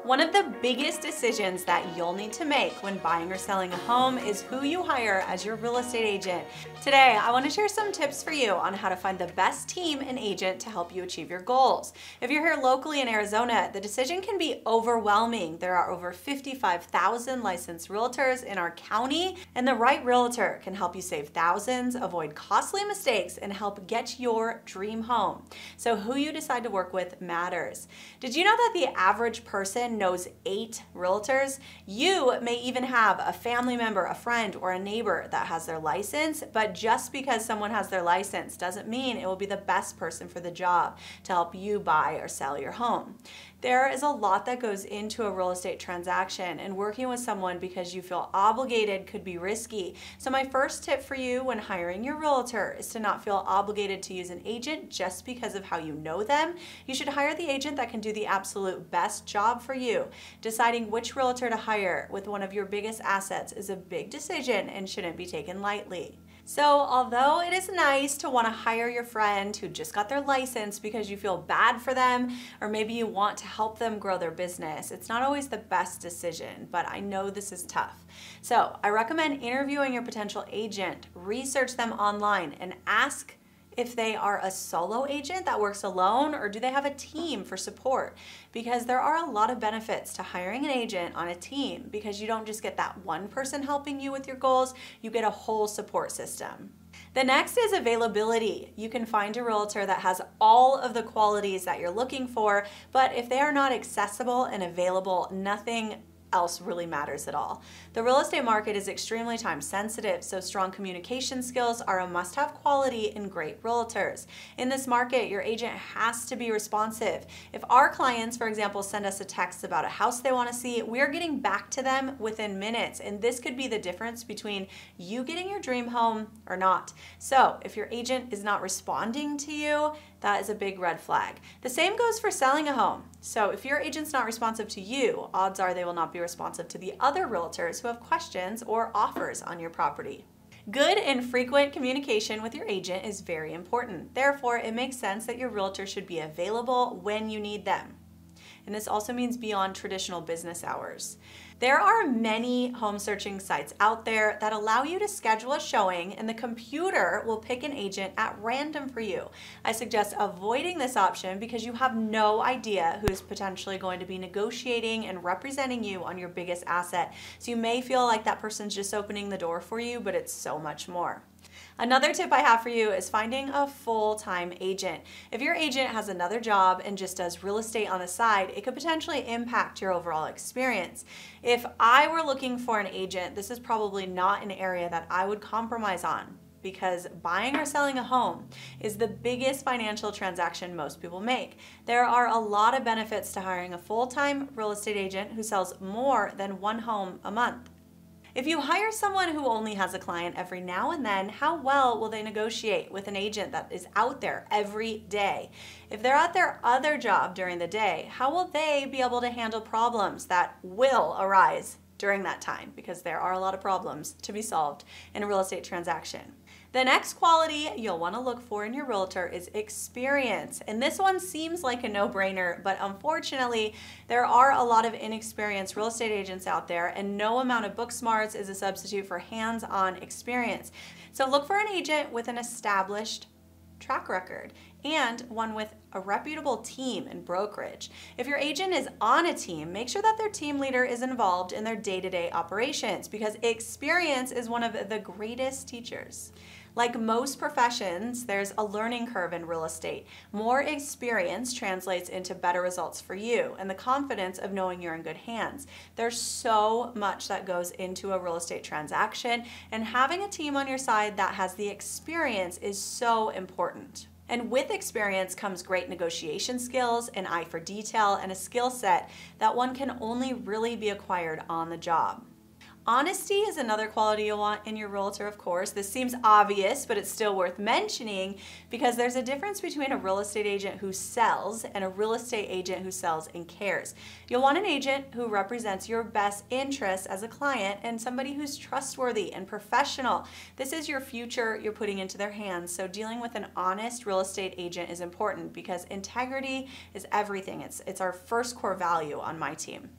One of the biggest decisions that you'll need to make when buying or selling a home is who you hire as your real estate agent. Today, I want to share some tips for you on how to find the best team and agent to help you achieve your goals. If you're here locally in Arizona, the decision can be overwhelming. There are over 55,000 licensed realtors in our county, and the right realtor can help you save thousands, avoid costly mistakes, and help get your dream home. So who you decide to work with matters. Did you know that the average person knows 8 realtors? You may even have a family member, a friend, or a neighbor that has their license, but just because someone has their license doesn't mean it will be the best person for the job to help you buy or sell your home. There is a lot that goes into a real estate transaction, and working with someone because you feel obligated could be risky. So my first tip for you when hiring your realtor is to not feel obligated to use an agent just because of how you know them. You should hire the agent that can do the absolute best job for you. Deciding which realtor to hire with one of your biggest assets is a big decision and shouldn't be taken lightly. So although it is nice to want to hire your friend who just got their license because you feel bad for them, or maybe you want to help them grow their business, it's not always the best decision, but I know this is tough. So I recommend interviewing your potential agent, research them online, and ask if they are a solo agent that works alone or do they have a team for support, because there are a lot of benefits to hiring an agent on a team because you don't just get that one person helping you with your goals, you get a whole support system. The next is availability. You can find a realtor that has all of the qualities that you're looking for, but if they are not accessible and available, nothing else really matters at all. The real estate market is extremely time sensitive, so strong communication skills are a must-have quality in great realtors. In this market, your agent has to be responsive. If our clients, for example, send us a text about a house they want to see, we're getting back to them within minutes, and this could be the difference between you getting your dream home or not. So if your agent is not responding to you, that is a big red flag. The same goes for selling a home. So if your agent's not responsive to you, odds are they will not be responsive to the other realtors who have questions or offers on your property. Good and frequent communication with your agent is very important. Therefore, it makes sense that your realtor should be available when you need them. And this also means beyond traditional business hours. There are many home searching sites out there that allow you to schedule a showing and the computer will pick an agent at random for you. I suggest avoiding this option because you have no idea who's potentially going to be negotiating and representing you on your biggest asset. So you may feel like that person's just opening the door for you, but it's so much more. Another tip I have for you is finding a full-time agent. If your agent has another job and just does real estate on the side, it could potentially impact your overall experience. If I were looking for an agent, this is probably not an area that I would compromise on, because buying or selling a home is the biggest financial transaction most people make. There are a lot of benefits to hiring a full-time real estate agent who sells more than one home a month. If you hire someone who only has a client every now and then, how well will they negotiate with an agent that is out there every day? If they're at their other job during the day, how will they be able to handle problems that will arise during that time? Because there are a lot of problems to be solved in a real estate transaction. The next quality you'll want to look for in your realtor is experience. And this one seems like a no-brainer, but unfortunately, there are a lot of inexperienced real estate agents out there, and no amount of book smarts is a substitute for hands-on experience. So look for an agent with an established track record and one with a reputable team and brokerage. If your agent is on a team, make sure that their team leader is involved in their day-to-day operations, because experience is one of the greatest teachers. Like most professions, there's a learning curve in real estate. More experience translates into better results for you and the confidence of knowing you're in good hands. There's so much that goes into a real estate transaction, and having a team on your side that has the experience is so important. And with experience comes great negotiation skills, an eye for detail, and a skill set that one can only really be acquired on the job. Honesty is another quality you'll want in your realtor, of course. This seems obvious, but it's still worth mentioning because there's a difference between a real estate agent who sells and a real estate agent who sells and cares. You'll want an agent who represents your best interests as a client and somebody who's trustworthy and professional. This is your future you're putting into their hands, so dealing with an honest real estate agent is important because integrity is everything. It's our first core value on my team.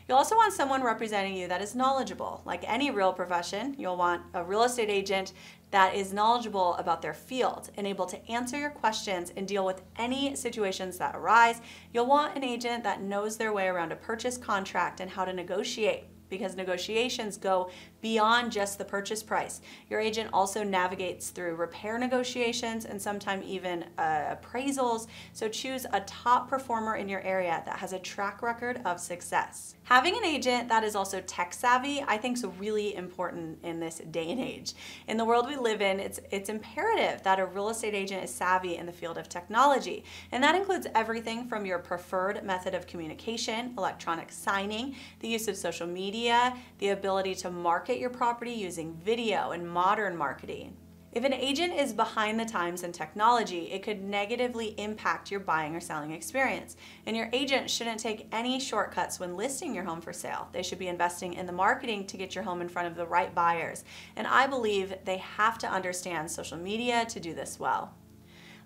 You'll also want someone representing you that is knowledgeable. Like any real profession, you'll want a real estate agent that is knowledgeable about their field and able to answer your questions and deal with any situations that arise. You'll want an agent that knows their way around a purchase contract and how to negotiate, because negotiations go beyond just the purchase price. Your agent also navigates through repair negotiations and sometimes even appraisals, so choose a top performer in your area that has a track record of success. Having an agent that is also tech savvy, I think, is really important in this day and age. In the world we live in, it's imperative that a real estate agent is savvy in the field of technology, and that includes everything from your preferred method of communication, electronic signing, the use of social media, the ability to market your property using video and modern marketing. If an agent is behind the times in technology, it could negatively impact your buying or selling experience. And your agent shouldn't take any shortcuts when listing your home for sale. They should be investing in the marketing to get your home in front of the right buyers. And I believe they have to understand social media to do this well.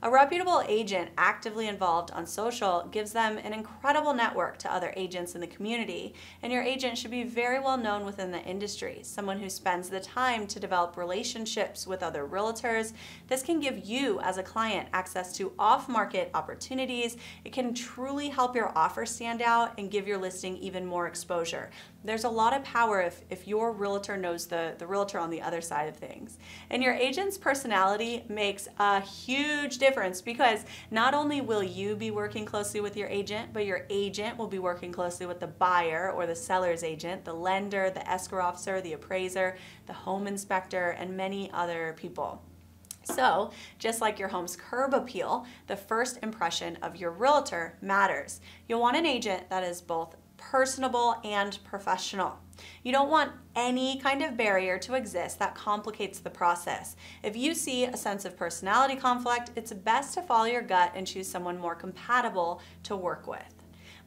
A reputable agent actively involved on social gives them an incredible network to other agents in the community, and your agent should be very well known within the industry, someone who spends the time to develop relationships with other realtors. This can give you, as a client, access to off-market opportunities. It can truly help your offer stand out and give your listing even more exposure. There's a lot of power if your realtor knows the realtor on the other side of things. And your agent's personality makes a huge difference because not only will you be working closely with your agent, but your agent will be working closely with the buyer or the seller's agent, the lender, the escrow officer, the appraiser, the home inspector, and many other people. So, just like your home's curb appeal, the first impression of your realtor matters. You'll want an agent that is both personable and professional. You don't want any kind of barrier to exist that complicates the process. If you see a sense of personality conflict, it's best to follow your gut and choose someone more compatible to work with.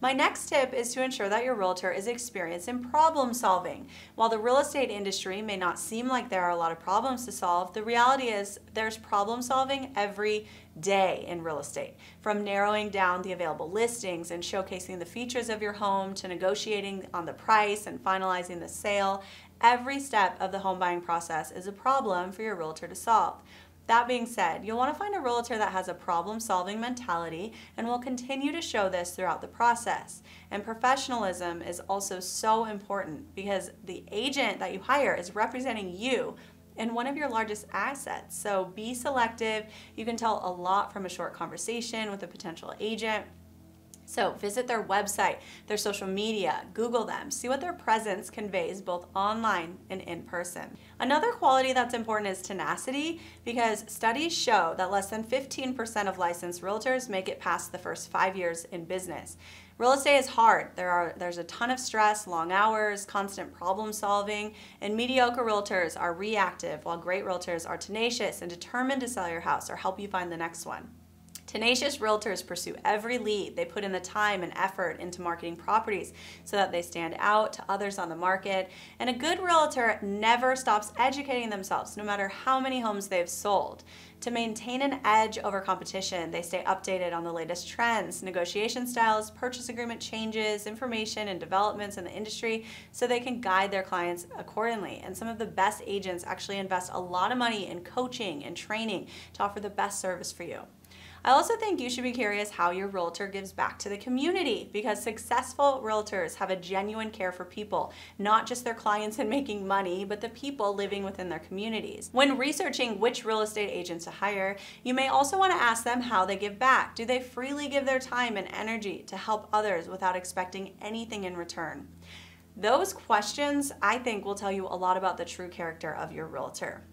My next tip is to ensure that your realtor is experienced in problem solving. While the real estate industry may not seem like there are a lot of problems to solve, the reality is there's problem solving every day in real estate. From narrowing down the available listings and showcasing the features of your home to negotiating on the price and finalizing the sale, every step of the home buying process is a problem for your realtor to solve. That being said, you'll want to find a realtor that has a problem-solving mentality and will continue to show this throughout the process. And professionalism is also so important because the agent that you hire is representing you and one of your largest assets. So be selective. You can tell a lot from a short conversation with a potential agent. So visit their website, their social media, Google them, see what their presence conveys both online and in person. Another quality that's important is tenacity, because studies show that less than 15% of licensed realtors make it past the first 5 years in business. Real estate is hard. There's a ton of stress, long hours, constant problem solving, and mediocre realtors are reactive while great realtors are tenacious and determined to sell your house or help you find the next one. Tenacious realtors pursue every lead. They put in the time and effort into marketing properties so that they stand out to others on the market. And a good realtor never stops educating themselves, no matter how many homes they've sold. To maintain an edge over competition, they stay updated on the latest trends, negotiation styles, purchase agreement changes, information and developments in the industry, so they can guide their clients accordingly. And some of the best agents actually invest a lot of money in coaching and training to offer the best service for you. I also think you should be curious how your realtor gives back to the community, because successful realtors have a genuine care for people, not just their clients and making money, but the people living within their communities. When researching which real estate agent to hire, you may also want to ask them how they give back. Do they freely give their time and energy to help others without expecting anything in return? Those questions, I think, will tell you a lot about the true character of your realtor.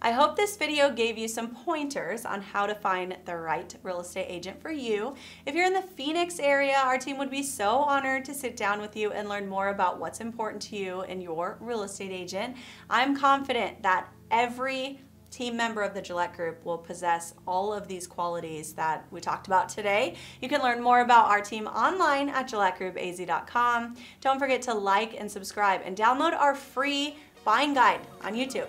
I hope this video gave you some pointers on how to find the right real estate agent for you. If you're in the Phoenix area, our team would be so honored to sit down with you and learn more about what's important to you in your real estate agent. I'm confident that every team member of the Gillette Group will possess all of these qualities that we talked about today. You can learn more about our team online at GilletteGroupAZ.com. Don't forget to like and subscribe and download our free buying guide on YouTube.